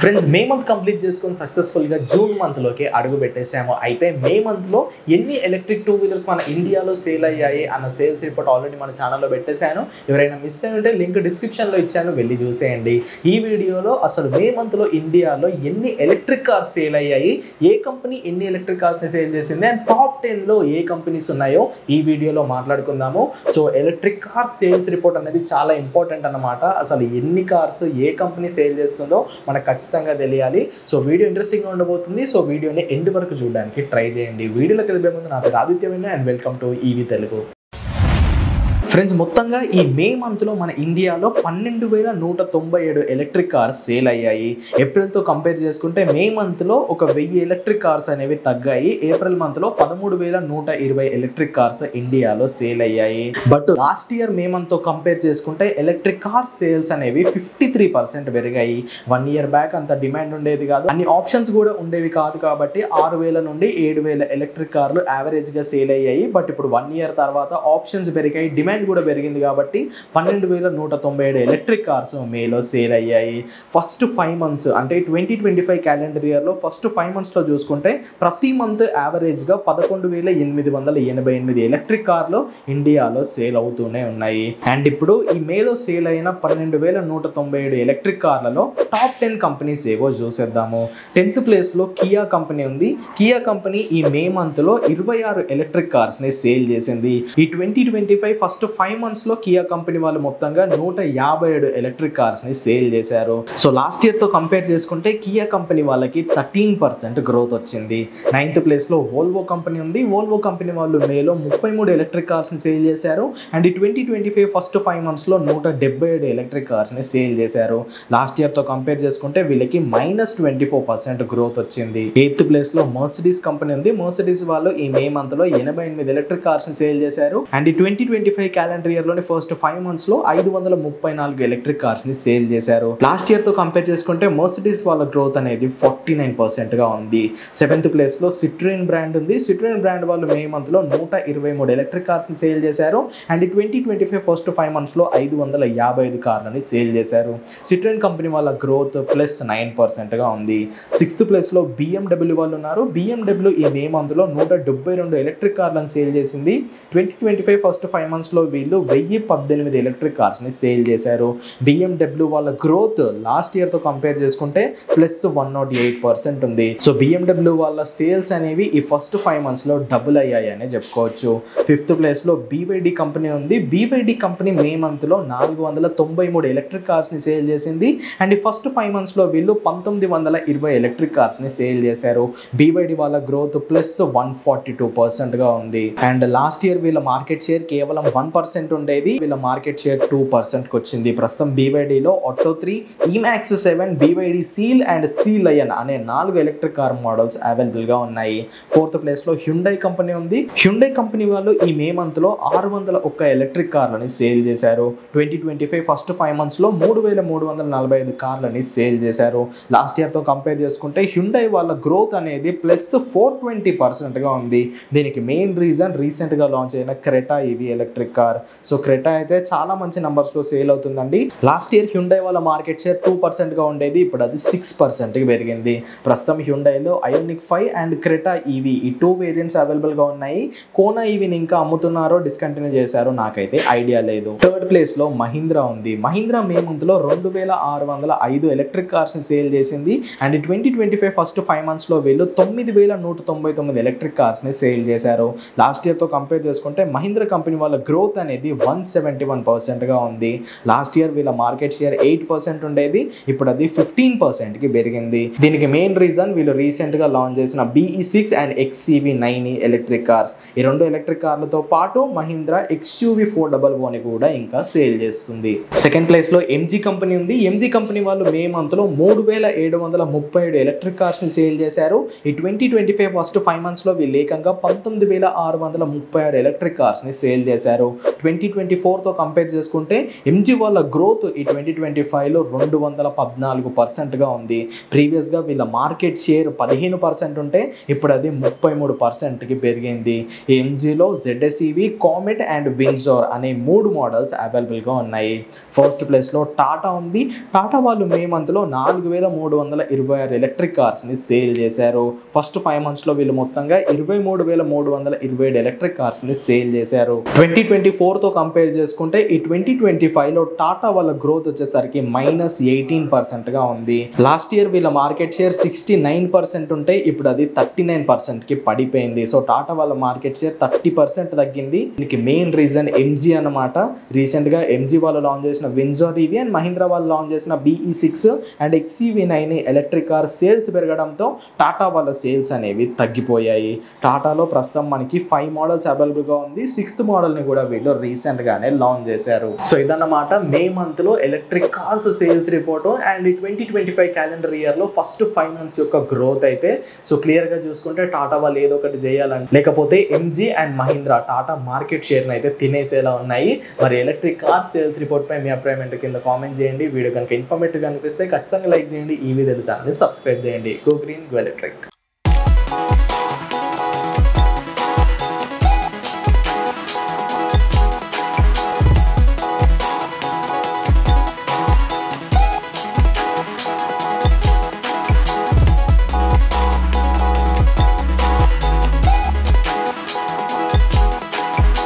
Friends May month complete చేసుకొని సక్సెస్ఫుల్గా June మంత్లోకి అడుగు పెట్టేసాము. అయితే మే మంత్లో ఎన్ని ఎలక్ట్రిక్ టూ వీలర్స్ మన ఇండియాలో సేల్ అయ్యాయి అన్న సేల్స్ రిపోర్ట్ ఆల్రెడీ మన ఛానల్లో పెట్టేశాను. ఎవరైనా మిస్ అయి ఉంటే లింక్ డిస్క్రిప్షన్లో ఇచ్చాను, వెళ్ళి చూసేయండి. ఈ వీడియోలో అసలు మే మంత్లో ఇండియాలో ఎన్ని ఎలక్ట్రిక్ కార్స్ సేల్ అయ్యాయి, ఏ కంపెనీ ఎన్ని ఎలక్ట్రిక్ కార్స్ని సేల్ చేసింది అండ్ టాప్ 10లో ఏ కంపెనీస్ ఉన్నాయో ఈ వీడియోలో మాట్లాడుకుందాము. So electric car sales report అనేది చాలా ఇంపార్టెంట్ అన్నమాట. అసలు ఎన్ని కార్స్ ఏ కంపెనీ సేల్ చేస్తుందో మనకు ఖచ్చితంగా తెలియాలి. సో వీడియో ఇంట్రెస్టింగ్గా ఉండబోతుంది. సో వీడియోని ఎండ్ వరకు చూడడానికి ట్రై చేయండి. వీడియోలోకి వెళ్ళే ముందు నా పేరు Aditya and welcome to EV Telugu. Friends, మొత్తంగా ఈ మే మంత్లో మన ఇండియాలో 12,197 ఎలక్ట్రిక్ కార్స్ సేల్ అయ్యాయి. ఏప్రిల్తో కంపేర్ చేసుకుంటే మే మంత్లో ఒక 1000 ఎలక్ట్రిక్ కార్స్ అనేవి తగ్గాయి. ఏప్రిల్ మంత్లో 13,120 ఎలక్ట్రిక్ కార్స్ ఇండియాలో సేల్ అయ్యాయి. బట్ లాస్ట్ ఇయర్ మే మంత్తో కంపేర్ చేసుకుంటే ఎలక్ట్రిక్ కార్ సేల్స్ అనేవి 53% పెరిగాయి. 1 ఇయర్ బ్యాక్ అంత డిమాండ్ ఉండేది కాదు, అన్ని ఆప్షన్స్ కూడా ఉండేవి కాదు. కాబట్టి 6,000 నుండి 7,000 ఎలక్ట్రిక్ కార్లు యావరేజ్గా సేల్ అయ్యాయి. బట్ ఇప్పుడు 1 ఇయర్ తర్వాత ఆప్షన్స్ పెరిగాయి, డిమాండ్ కూడా పెరిగింది కాబట్టి 12,197 ఎలక్ట్రిక్ కార్స్ మేలో సేల్ అయ్యాయి. ఫస్ట్ 5 మంత్స్ అంటే 2025 క్యాలెండర్ ఇయర్లో ఫస్ట్ 5 మంత్స్లో చూసుకుంటే ప్రతి మంత్ యావరేజ్గా 11,888 ఎలక్ట్రిక్ కార్లు ఇండియాలో సేల్ అవుతూనే ఉన్నాయి. అండ్ ఇప్పుడు ఈ మేలో సేల్ అయిన 12,197 ఎలక్ట్రిక్ కార్లలో టాప్ 10 కంపెనీస్ ఏవో చూసేద్దాము. 10th ప్లేస్లో కియా కంపెనీ ఉంది. కియా కంపెనీ ఈ మే మంత్లో 26 ఎలక్ట్రిక్ కార్స్ని సేల్ చేసింది. ఈ 2025 ఫస్ట్ 5 మంత్స్లో కియా కంపెనీ వాళ్ళు మొత్తంగా 157 ఎలక్ట్రిక్ కార్స్ని సేల్ చేశారు. సో లాస్ట్ ఇయర్తో కంపేర్ చేసుకుంటే కియా కంపెనీ వాళ్ళకి 13% గ్రోత్ వచ్చింది. 9th ప్లేస్లో వోల్వో కంపెనీ ఉంది. వోల్వో కంపెనీ వాళ్ళు మేలో 33 ఎలక్ట్రిక్ కార్స్ని సేల్ చేశారు. అండ్ ఈ 2025 ఫస్ట్ 5 మంత్స్లో 177 ఎలక్ట్రిక్ కార్స్ని సేల్ చేశారు. లాస్ట్ ఇయర్తో కంపేర్ చేసుకుంటే వీళ్ళకి -24% గ్రోత్ వచ్చింది. 8th ప్లేస్లో మర్సిడీస్ కంపెనీ ఉంది. మర్సిడీస్ వాళ్ళు ఈ మే మంత్లో 88 ఎలక్ట్రిక్ కార్స్ని సేల్ చేశారు. అండ్ ఈ 2025 క్యాలెండర్ ఇయర్లోని ఫస్ట్ 5 మంత్స్లో 534 ఎలక్ట్రిక్ కార్స్ని సేల్ చేశారు. లాస్ట్ ఇయర్తో కంపేర్ చేసుకుంటే మర్సిడీస్ వాళ్ళ గ్రోత్ అనేది 49%గా ఉంది. 7th ప్లేస్లో సిట్రోయన్ బ్రాండ్ ఉంది. సిట్రోయన్ బ్రాండ్ వాళ్ళు మే మంత్లో 123 ఎలక్ట్రిక్ కార్స్ని సేల్ చేశారు. అండ్ 2025 ఫస్ట్ 5 మంత్స్లో 555 కార్లని సేల్ చేశారు. సిట్రోయన్ కంపెనీ వాళ్ళ గ్రోత్ +9%గా ఉంది. 6th ప్లేస్లో BMW వాళ్ళు ఉన్నారు. BMW ఈ మే మంత్లో 172 ఎలక్ట్రిక్ కార్లను సేల్ చేసింది. 2025 ఫస్ట్ 5 మంత్స్లో వీళ్ళు 1018 ఎలక్ట్రిక్ కార్స్ని సేల్ చేశారు. BMW వాళ్ళ గ్రోత్ లాస్ట్ ఇయర్తో కంపేర్ చేసుకుంటే +108% ఉంది. సో BMW వాళ్ళ సేల్స్ అనేవి ఈ ఫస్ట్ 5 మంత్స్లో డబుల్ అయ్యాయి అనే చెప్పుకోవచ్చు. 5th ప్లేస్లో BYD కంపెనీ ఉంది. BYD కంపెనీ మే మంత్లో 493 ఎలక్ట్రిక్ కార్స్ని సేల్ చేసింది. అండ్ ఈ ఫస్ట్ 5 మంత్స్లో వీళ్ళు 1920 ఎలక్ట్రిక్ కార్స్ని సేల్ చేశారు. BYD వాళ్ళ గ్రోత్ +142%గా ఉంది. అండ్ లాస్ట్ ఇయర్ వీళ్ళ మార్కెట్ షేర్ కేవలం 1% ఉండేది. వీళ్ళ మార్కెట్ షేర్ 2%కి వచ్చింది. ప్రస్తుతం BYDలో Atto 3, EMAX 7, BYD Seal and Sea Lion అనే 4 ఎలక్ట్రిక్ కార్ మోడల్స్ అవైలబుల్గా ఉన్నాయి. 4th ప్లేస్లో హ్యుండై కంపెనీ ఉంది. హ్యుండై కంపెనీ వాళ్ళు ఈ మే మంత్లో 601 ఎలక్ట్రిక్ కార్లని సేల్ చేశారు. 2025 ఫస్ట్ 5 మంత్స్లో 3,345 కార్లని సేల్ చేశారు. లాస్ట్ ఇయర్తో కంపేర్ చేసుకుంటే హ్యుండై వాళ్ళ గ్రోత్ అనేది +420%గా ఉంది. దీనికి మెయిన్ రీజన్ రీసెంట్గా లాంచ్ అయిన Creta EV electric car. So Creta అయితే చాలా మంచి నంబర్స్లో సేల్ అవుతుందండి. లాస్ట్ ఇయర్ హ్యుండై వాళ్ళ మార్కెట్ షేర్ 2%గా ఉండేది, ఇప్పుడు అది 6%కి పెరిగింది. ప్రస్తుతం హ్యుండైలో ఐయోనిక్ 5 అండ్ క్రెటా ఈవీ ఈ 2 వేరియంట్స్ అవైలబుల్గా ఉన్నాయి. కోనా ఈవీని ఇంకా అమ్ముతున్నారో డిస్కంటిన్యూ చేశారో నాకైతే ఐడియా లేదు. 3rd ప్లేస్లో మహీంద్రా ఉంది. మహీంద్రా మే మంత్లో 2,605 ఎలక్ట్రిక్ కార్స్ని సేల్ చేసింది. అండ్ 2025 ఫస్ట్ 5 మంత్స్లో వీళ్ళు 9,199 ఎలక్ట్రిక్ కార్స్ని సేల్ చేశారు. లాస్ట్ ఇయర్తో కంపేర్ చేసుకుంటే మహీంద్రా కంపెనీ వాళ్ళ గ్రోత్ అనేది 171%గా ఉంది. లాస్ట్ ఇయర్ వీళ్ళ మార్కెట్ షేర్ 8% ఉండేది, ఇప్పుడు అది 15%కి పెరిగింది. దీనికి మెయిన్ రీజన్ వీళ్ళు రీసెంట్గా లాంచ్ చేసిన BE6 and XEV9 electric cars. ఈ 2 ఎలక్ట్రిక్ కార్లతో పాటు మహీంద్రా XUV400 కూడా ఇంకా సేల్ చేస్తుంది. 2nd ప్లేస్లో MG కంపెనీ ఉంది. MG కంపెనీ వాళ్ళు మే మంత్లో 3,737 ఎలక్ట్రిక్ కార్స్ని సేల్ చేశారు. ఈ 2025 ఫస్ట్ 5 మంత్స్లో వీళ్ళు ఏకంగా 19,636 ఎలక్ట్రిక్ కార్స్ని సేల్ చేశారు. 2024తో కంపేర్ చేసుకుంటే ఎంజీ వాళ్ళ గ్రోత్ ఈ 2025లో 214%గా ఉంది. ప్రీవియస్గా వీళ్ళ మార్కెట్ షేర్ 15% ఉంటే ఇప్పుడు అది 33%కి పెరిగింది. ఈ ఎంజీలో ZSEV, కామెట్ అండ్ వింజోర్ అనే 3 మోడల్స్ అవైలబుల్గా ఉన్నాయి. ఫస్ట్ ప్లేస్లో టాటా ఉంది. టాటా వాళ్ళు మే మంత్లో 4326 ఎలక్ట్రిక్ కార్స్ని సేల్ చేశారు. ఫస్ట్ 5 మంత్స్లో వీళ్ళు మొత్తంగా 23327 ఎలక్ట్రిక్ కార్స్ని సేల్ చేశారు. 2024తో కంపేర్ చేసుకుంటే ఈ 2025లో టాటా వాళ్ళ గ్రోత్ వచ్చేసరికి -18%గా ఉంది. లాస్ట్ ఇయర్ వీళ్ళ మార్కెట్ షేర్ 69% ఉంటే ఇప్పుడు అది 39%కి పడిపోయింది. సో టాటా వాళ్ళ మార్కెట్ షేర్ 30% తగ్గింది. దీనికి మెయిన్ రీజన్ ఎంజీ అన్నమాట. రీసెంట్గా ఎంజీ వాళ్ళు లాంచ్ చేసిన వింజోర్ ఈవీ అండ్ మహీంద్రా వాళ్ళు లాంచ్ చేసిన BE6 and XEV9 electric car sales పెరగడంతో టాటా వాళ్ళ సేల్స్ అనేవి తగ్గిపోయాయి. టాటాలో ప్రస్తుతం మనకి 5 మోడల్స్ అవైలబుల్గా ఉంది. 6th మోడల్ని కూడా వీళ్ళు రీసెంట్గానే లాంచ్ చేశారు. సో ఇదన్నమాట మే మంత్లో electric cars sales report and 2025 calendar ఇయర్లో ఫస్ట్ 5 మంత్స్ యొక్క గ్రోత్ అయితే. సో క్లియర్గా చూసుకుంటే టాటా వాళ్ళు ఏదో ఒకటి చేయాలని, లేకపోతే MG and Mahindra Tata market షేర్ని అయితే తినేసేలా ఉన్నాయి. మరి ఎలక్ట్రిక్ కార్ సేల్స్ రిపోర్ట్ పై మీ అభిప్రాయం కింద కామెంట్ చేయండి. వీడియో కనుక ఇన్ఫర్మేటివ్గా అనిపిస్తే ఖచ్చితంగా లైక్ చేయండి. ఈ వీడియో ఛానల్ని సబ్స్క్రైబ్ చేయండి. Go green go electric.